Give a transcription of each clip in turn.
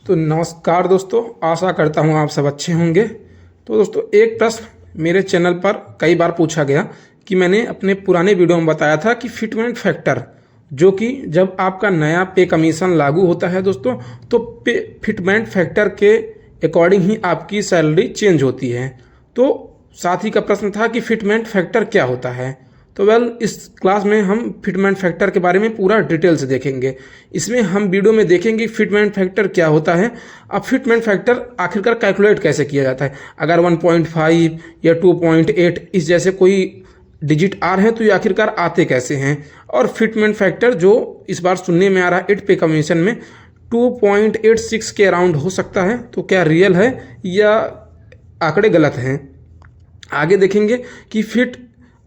तो नमस्कार दोस्तों, आशा करता हूँ आप सब अच्छे होंगे। तो दोस्तों, एक प्रश्न मेरे चैनल पर कई बार पूछा गया कि मैंने अपने पुराने वीडियो में बताया था कि फिटमेंट फैक्टर, जो कि जब आपका नया पे कमीशन लागू होता है दोस्तों, तो पे फिटमेंट फैक्टर के अकॉर्डिंग ही आपकी सैलरी चेंज होती है। तो साथ ही का प्रश्न था कि फिटमेंट फैक्टर क्या होता है। तो इस क्लास में हम फिटमेंट फैक्टर के बारे में पूरा डिटेल से देखेंगे। इसमें हम वीडियो में देखेंगे फिटमेंट फैक्टर क्या होता है। अब फिटमेंट फैक्टर आखिरकार कैलकुलेट कैसे किया जाता है। अगर 1.5 या 2.8 इस जैसे कोई डिजिट आ रहे हैं तो ये आखिरकार आते कैसे हैं। और फिटमेंट फैक्टर जो इस बार सुनने में आ रहा है 8 पे कमीशन में 2.86 के अराउंड हो सकता है, तो क्या रियल है या आंकड़े गलत हैं। आगे देखेंगे कि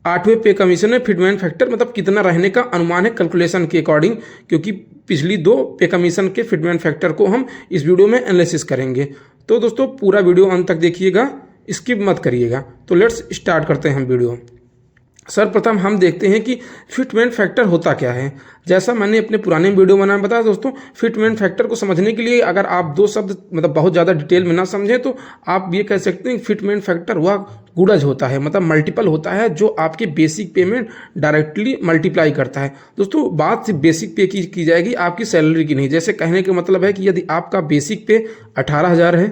8वें पे कमीशन में फिटमेंट फैक्टर मतलब कितना रहने का अनुमान है कैलकुलेशन के अकॉर्डिंग, क्योंकि पिछली 2 पे कमीशन के फिटमेंट फैक्टर को हम इस वीडियो में एनालिसिस करेंगे। तो दोस्तों, पूरा वीडियो अंत तक देखिएगा, स्किप मत करिएगा। तो लेट्स स्टार्ट करते हैं हम वीडियो। सर्वप्रथम हम देखते हैं कि फिटमेंट फैक्टर होता क्या है। जैसा मैंने अपने पुराने वीडियो में बताया दोस्तों, फिटमेंट फैक्टर को समझने के लिए अगर आप 2 शब्द मतलब बहुत ज़्यादा डिटेल में ना समझें तो आप ये कह सकते हैं फिटमेंट फैक्टर वह गुणज होता है, मतलब मल्टीपल होता है, जो आपके बेसिक पेमेंट डायरेक्टली मल्टीप्लाई करता है। दोस्तों, बात सिर्फ बेसिक पे की जाएगी, आपकी सैलरी की नहीं। जैसे कहने का मतलब है कि यदि आपका बेसिक पे 18,000 है,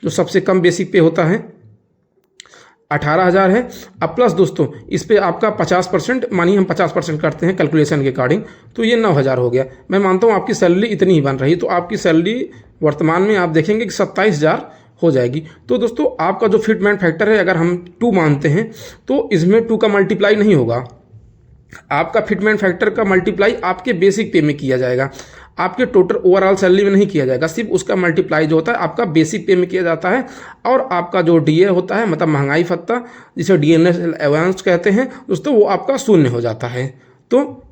जो सबसे कम बेसिक पे होता है 18,000 है, अब प्लस दोस्तों इस पे आपका 50%, मानिए हम 50% करते हैं कैलकुलेशन के अकॉर्डिंग, तो ये 9,000 हो गया। मैं मानता हूँ आपकी सैलरी इतनी ही बन रही, तो आपकी सैलरी वर्तमान में आप देखेंगे कि 27,000 हो जाएगी। तो दोस्तों, आपका जो फिटमेंट फैक्टर है अगर हम 2 मानते हैं तो इसमें 2 का मल्टीप्लाई नहीं होगा। आपका फिटमेंट फैक्टर का मल्टीप्लाई आपके बेसिक पे में किया जाएगा, आपके टोटल ओवरऑल सैलरी में नहीं किया जाएगा। सिर्फ उसका मल्टीप्लाई जो होता है आपका बेसिक पे में किया जाता है। और आपका जो डीए होता है, मतलब महंगाई भत्ता, जिसे डीएनएस एडवांस कहते हैं दोस्तों, वो आपका 0 हो जाता है। तो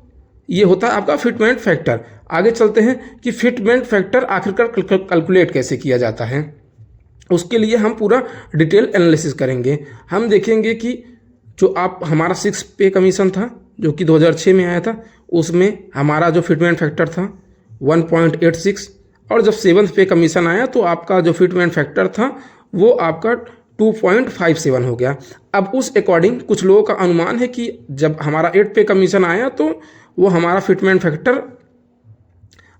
ये होता है आपका फिटमेंट फैक्टर। आगे चलते हैं कि फिटमेंट फैक्टर आखिरकार कैलकुलेट कैसे किया जाता है। उसके लिए हम पूरा डिटेल एनालिसिस करेंगे। हम देखेंगे कि जो आप हमारा 6 पे कमीशन था जो कि 2006 में आया था, उसमें हमारा जो फिटमेंट फैक्टर था 1.86, और जब 7th पे कमीशन आया तो आपका जो फिटमेंट फैक्टर था वो आपका 2.57 हो गया। अब उस अकॉर्डिंग कुछ लोगों का अनुमान है कि जब हमारा 8 पे कमीशन आया तो वो हमारा फिटमेंट फैक्टर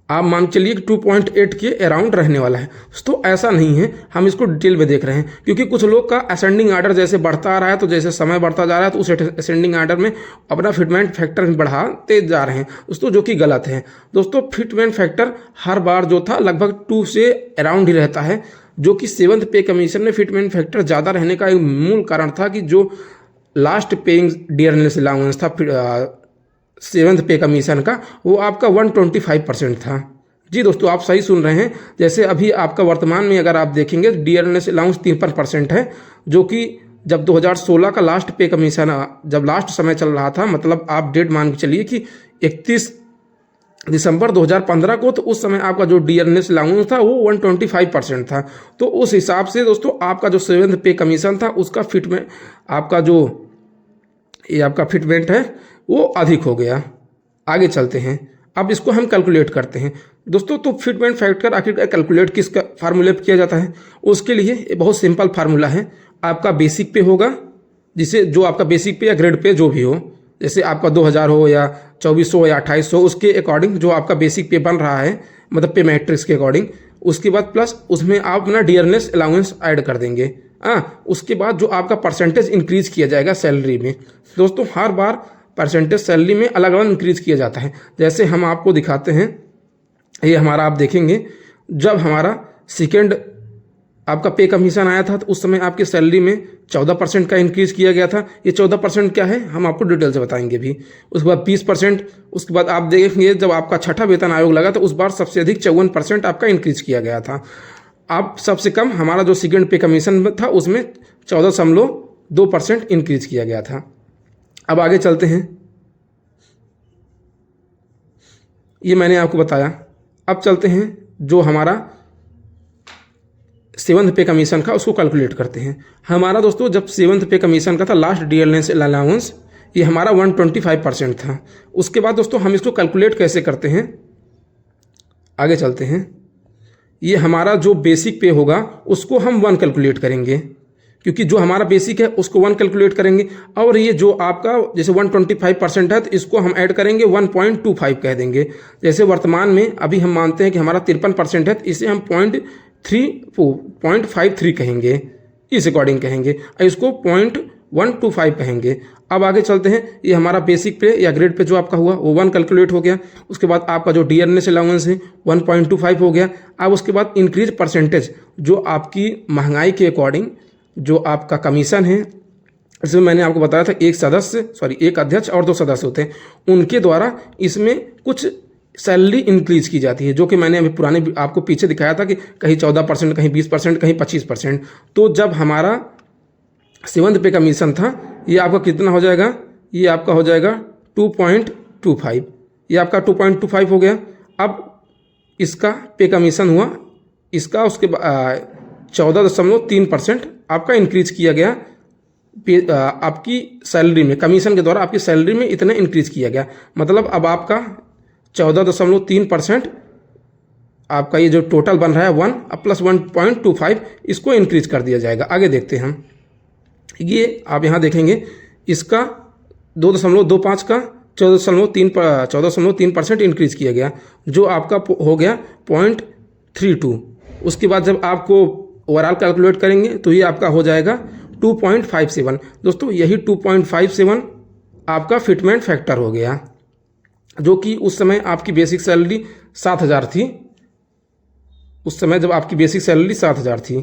आप मान चलिए कि 2.8 के अराउंड रहने वाला है। तो ऐसा नहीं है, हम इसको डिटेल में देख रहे हैं, क्योंकि कुछ लोग का असेंडिंग आर्डर जैसे बढ़ता आ रहा है, तो जैसे समय बढ़ता जा रहा है तो उस असेंडिंग आर्डर में अपना फिटमेंट फैक्टर बढ़ाते जा रहे हैं दोस्तों, जो कि गलत है। दोस्तों, फिटमेंट फैक्टर हर बार जो था लगभग 2 से अराउंड ही रहता है, जो कि 7th पे कमीशन में फिटमेंट फैक्टर ज़्यादा रहने का एक मूल कारण था कि जो लास्ट पेइंग डियरनेस अलाउंस था 7th पे कमीशन का, वो आपका 125% था। जी दोस्तों, आप सही सुन रहे हैं। जैसे अभी आपका वर्तमान में अगर आप देखेंगे डियरनेस अलाउंस 53% है, जो कि जब 2016 का लास्ट पे कमीशन जब लास्ट समय चल रहा था, मतलब आप डेट मान के चलिए कि 31 दिसंबर 2015 को, तो उस समय आपका जो डियरनेस अलाउंस था वो 125% था। तो उस हिसाब से दोस्तों आपका जो 7th पे कमीशन था उसका फिटमेंट आपका जो ये आपका फिटमेंट है वो अधिक हो गया। आगे चलते हैं, अब इसको हम कैलकुलेट करते हैं दोस्तों। तो फिटमेंट फैक्टर आखिर कैलकुलेट किस फार्मूले पे किया जाता है, उसके लिए बहुत सिंपल फार्मूला है। आपका बेसिक पे होगा, जिसे जो आपका बेसिक पे या ग्रेड पे जो भी हो, जैसे आपका 2,000 हो या 2,400 या 2,800, उसके अकॉर्डिंग जो आपका बेसिक पे बन रहा है, मतलब पे मैट्रिक्स के अकॉर्डिंग, उसके बाद प्लस उसमें आप अपना डियरनेस अलाउंस ऐड कर देंगे। उसके बाद जो आपका परसेंटेज इंक्रीज किया जाएगा सैलरी में। दोस्तों, हर बार परसेंटेज सैलरी में अलग अलग इंक्रीज किया जाता है। जैसे हम आपको दिखाते हैं, ये हमारा आप देखेंगे जब हमारा सेकेंड आपका पे कमीशन आया था तो उस समय आपकी सैलरी में 14% का इंक्रीज किया गया था। ये 14% क्या है हम आपको डिटेल से बताएंगे भी। उसके बाद 20%, उसके बाद आप देखेंगे जब आपका 6ठा वेतन आयोग लगा तो उस बार सबसे अधिक 54% आपका इंक्रीज किया गया था। अब सबसे कम हमारा जो सेकेंड पे कमीशन था उसमें 14.2% इंक्रीज किया गया था। अब आगे चलते हैं, ये मैंने आपको बताया। अब चलते हैं जो हमारा 7th पे कमीशन का उसको कैलकुलेट करते हैं। हमारा दोस्तों जब 7th पे कमीशन का था लास्ट डियरनेस अलाउंस, ये हमारा 125% था। उसके बाद दोस्तों हम इसको कैलकुलेट कैसे करते हैं, आगे चलते हैं। ये हमारा जो बेसिक पे होगा उसको हम 1 कैलकुलेट करेंगे, क्योंकि जो हमारा बेसिक है उसको 1 कैलकुलेट करेंगे। और ये जो आपका जैसे 125% है तो इसको हम ऐड करेंगे 1.25 कह देंगे। जैसे वर्तमान में अभी हम मानते हैं कि हमारा 53% है तो इसे हम 0.53 कहेंगे, इस अकॉर्डिंग कहेंगे, इसको 0.125 कहेंगे। अब आगे चलते हैं, ये हमारा बेसिक पे या ग्रेड पे जो आपका हुआ वो 1 कैलकुलेट हो गया। उसके बाद आपका जो डियरनेस अलाउंस है 1.25 हो गया। अब उसके बाद इंक्रीज परसेंटेज जो आपकी महंगाई के अकॉर्डिंग जो आपका कमीशन है, इसमें मैंने आपको बताया था एक अध्यक्ष और 2 सदस्य होते हैं, उनके द्वारा इसमें कुछ सैलरी इंक्रीज की जाती है, जो कि मैंने अभी पुराने आपको पीछे दिखाया था कि कहीं 14%, कहीं 20%, कहीं 25%। तो जब हमारा 7th पे कमीशन था, ये आपका कितना हो जाएगा, ये आपका हो जाएगा 2.25, ये आपका 2.25 हो गया। अब इसका पे कमीशन हुआ, इसका उसके 14.3% आपका इंक्रीज किया गया आपकी सैलरी में, कमीशन के द्वारा आपकी सैलरी में इतना इंक्रीज किया गया। मतलब अब आपका 14.3% आपका ये जो टोटल बन रहा है 1 प्लस 1.25 इसको इंक्रीज कर दिया जाएगा। आगे देखते हैं हम, ये आप यहाँ देखेंगे इसका 2.25 का 14.3% इंक्रीज किया गया, जो आपका हो गया 0.32। उसके बाद जब आपको ओवरऑल कैलकुलेट करेंगे तो ये आपका हो जाएगा 2.57। दोस्तों यही 2.57 आपका फिटमेंट फैक्टर हो गया, जो कि उस समय आपकी बेसिक सैलरी 7,000 थी। उस समय जब आपकी बेसिक सैलरी 7,000 थी,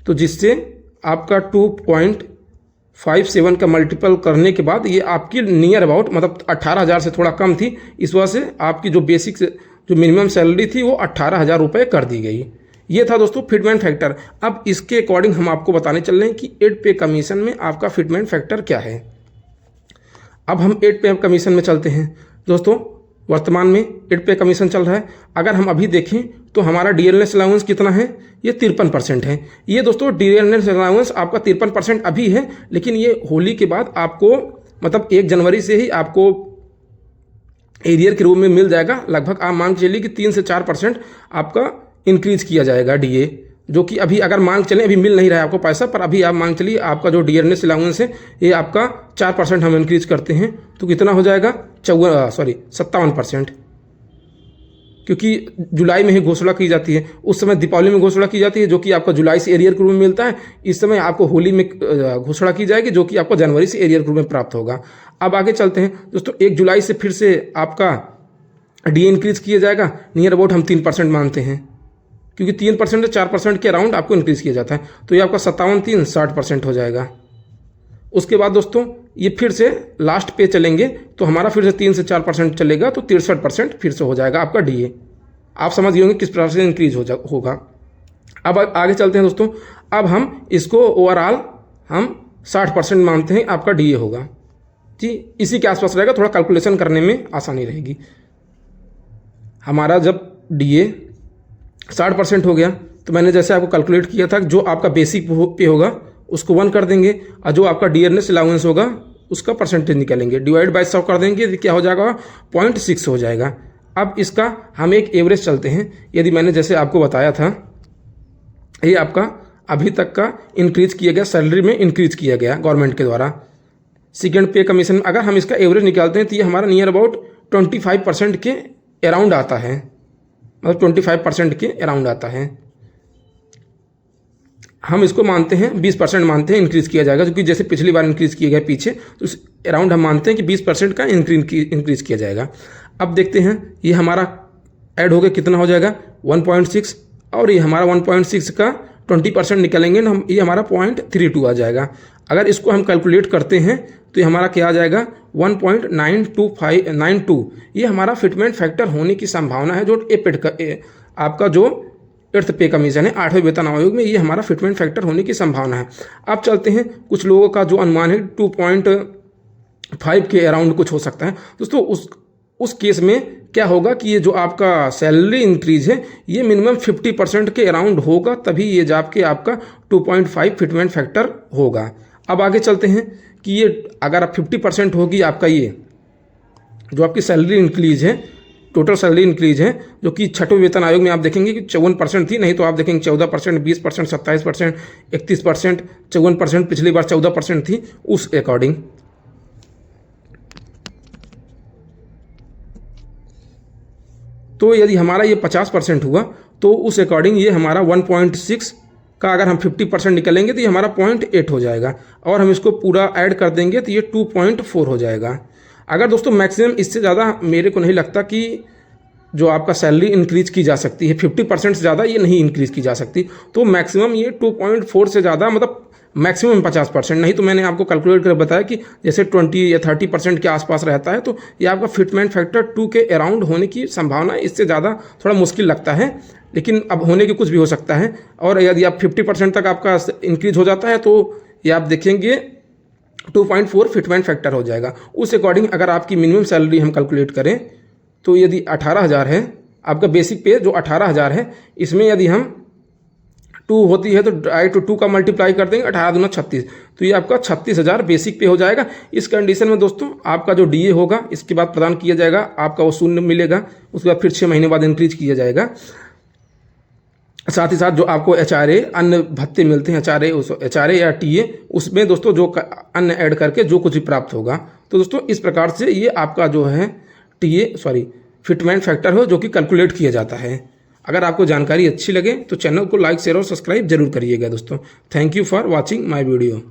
तो जिससे आपका 2.57 का मल्टीपल करने के बाद ये आपकी नियर अबाउट मतलब 18,000 से थोड़ा कम थी। इस वजह से आपकी जो बेसिक जो मिनिमम सैलरी थी वो 18,000 रुपये कर दी गई। ये था दोस्तों फिटमेंट फैक्टर। अब इसके अकॉर्डिंग हम आपको बताने चल रहे हैं कि 8 पे कमीशन में आपका फिटमेंट फैक्टर क्या है। अब हम 8 पे कमीशन में चलते हैं। दोस्तों वर्तमान में 8 पे कमीशन चल रहा है। अगर हम अभी देखें तो हमारा डियरनेस अलाउंस कितना है, ये 53% है। ये दोस्तों डियरनेस अलाउंस आपका 53% अभी है, लेकिन ये होली के बाद आपको मतलब 1 जनवरी से ही आपको एरियर के रूप में मिल जाएगा। लगभग आप मान के चलिए कि 3 से 4% आपका इंक्रीज किया जाएगा डीए, जो कि अभी अगर मान चलें अभी मिल नहीं रहा है आपको पैसा, पर अभी आप मान चलिए आपका जो डियरनेस अलाउंस है ये आपका 4% हम इंक्रीज करते हैं तो कितना हो जाएगा 57%, क्योंकि जुलाई में ही घोषणा की जाती है। उस समय दीपावली में घोषणा की जाती है, जो कि आपका जुलाई से एरियर के रूप में मिलता है। इस समय आपको होली में घोषणा की जाएगी, जो कि आपको जनवरी से एरियर के रूप में प्राप्त होगा। अब आगे चलते हैं दोस्तों, 1 जुलाई से फिर से आपका डी इंक्रीज किया जाएगा। नियर अबाउट हम 3% मानते हैं, क्योंकि 3% से 4% के अराउंड आपको इंक्रीज किया जाता है। तो ये आपका 57 60% हो जाएगा। उसके बाद दोस्तों ये फिर से लास्ट पे चलेंगे तो हमारा फिर से 3 से 4% चलेगा, तो 63% फिर से हो जाएगा आपका डीए। आप समझ गए होंगे किस प्रकार से इंक्रीज होगा। अब आगे चलते हैं दोस्तों। अब हम इसको ओवरऑल हम 60% मानते हैं आपका डीए होगा जी। इसी के आसपास रहेगा, थोड़ा कैलकुलेशन करने में आसानी रहेगी। हमारा जब डीए 60% हो गया तो मैंने जैसे आपको कैलकुलेट किया था, जो आपका बेसिक पे होगा उसको 1 कर देंगे, और जो आपका डियरनेस अलाउंस होगा उसका परसेंटेज निकालेंगे, डिवाइड बाय 100 कर देंगे, तो क्या हो जाएगा 0.6 हो जाएगा। अब इसका हम एक एवरेज चलते हैं। यदि मैंने जैसे आपको बताया था, ये आपका अभी तक का इंक्रीज किया गया, सैलरी में इंक्रीज किया गया गवर्नमेंट के द्वारा। सेकेंड पे कमीशन में अगर हम इसका एवरेज निकालते हैं तो ये हमारा नियर अबाउट 25% के अराउंड आता है, मतलब 25% के अराउंड आता है। हम इसको मानते हैं 20% मानते हैं इंक्रीज किया जाएगा, क्योंकि जैसे पिछली बार इंक्रीज किया गया पीछे, तो उस अराउंड हम मानते हैं कि 20% का इंक्रीज किया जाएगा। अब देखते हैं ये हमारा ऐड हो गया, कितना हो जाएगा 1.6, और ये हमारा 1.6 का 20% निकालेंगे ना हम, ये हमारा 0.32 आ जाएगा। अगर इसको हम कैलकुलेट करते हैं तो ये हमारा क्या आ जाएगा 1.92592। ये हमारा फिटमेंट फैक्टर होने की संभावना है, जो आपका जो 8th पे कमीशन है 8वें वेतन आयोग में, ये हमारा फिटमेंट फैक्टर होने की संभावना है। अब चलते हैं, कुछ लोगों का जो अनुमान है 2.5 के अराउंड कुछ हो सकता है। दोस्तों उस केस में क्या होगा कि ये जो आपका सैलरी इंक्रीज है ये मिनिमम 50% के अराउंड होगा, तभी ये जाके आपका 2.5 फिटमेंट फैक्टर होगा। अब आगे चलते हैं कि ये अगर 50% होगी आपका, ये जो आपकी सैलरी इंक्रीज है टोटल सैलरी इंक्रीज है, जो कि छठवें वेतन आयोग में आप देखेंगे कि 54% थी, नहीं तो आप देखेंगे 14%, 20%, 27%, 31%, 54%, पिछली बार 14% थी, उस अकॉर्डिंग। तो यदि हमारा ये 50% हुआ तो उस अकॉर्डिंग ये हमारा 1.6 का अगर हम 50% निकलेंगे तो ये हमारा 0.8 हो जाएगा, और हम इसको पूरा ऐड कर देंगे तो ये 2.4 हो जाएगा। अगर दोस्तों मैक्सिमम इससे ज़्यादा मेरे को नहीं लगता कि जो आपका सैलरी इंक्रीज की जा सकती है, 50% से ज़्यादा ये नहीं इंक्रीज की जा सकती, तो मैक्सिमम ये 2.4 से ज़्यादा, मतलब मैक्सिमम 50%, नहीं तो मैंने आपको कैलकुलेट कर बताया कि जैसे 20 या 30% के आसपास रहता है, तो ये आपका फिटमेंट फैक्टर 2 के अराउंड होने की संभावना, इससे ज़्यादा थोड़ा मुश्किल लगता है, लेकिन अब होने की कुछ भी हो सकता है। और यदि आप 50% तक आपका इंक्रीज हो जाता है तो ये आप देखेंगे 2.4 फिटमेंट फैक्टर हो जाएगा। उस अकॉर्डिंग अगर आपकी मिनिमम सैलरी हम कैलकुलेट करें तो यदि 18,000 है आपका बेसिक पे, जो 18,000 है, इसमें यदि हम 2 होती है तो डायरेक्ट 2 का मल्टीप्लाई कर देंगे, 18 दूना 36, तो ये आपका 36,000 बेसिक पे हो जाएगा। इस कंडीशन में दोस्तों आपका जो डीए होगा इसके बाद प्रदान किया जाएगा, आपका वो शून्य मिलेगा, उसके बाद फिर 6 महीने बाद इंक्रीज किया जाएगा। साथ ही साथ जो आपको एचआरए अन्य भत्ते मिलते हैं, एचआरए या टीए, उसमें दोस्तों जो अन्य ऐड करके जो कुछ भी प्राप्त होगा। तो दोस्तों इस प्रकार से ये आपका जो है फिटमेंट फैक्टर हो, जो कि कैलकुलेट किया जाता है। अगर आपको जानकारी अच्छी लगे तो चैनल को लाइक, शेयर और सब्सक्राइब जरूर करिएगा दोस्तों। Thank you for watching my video.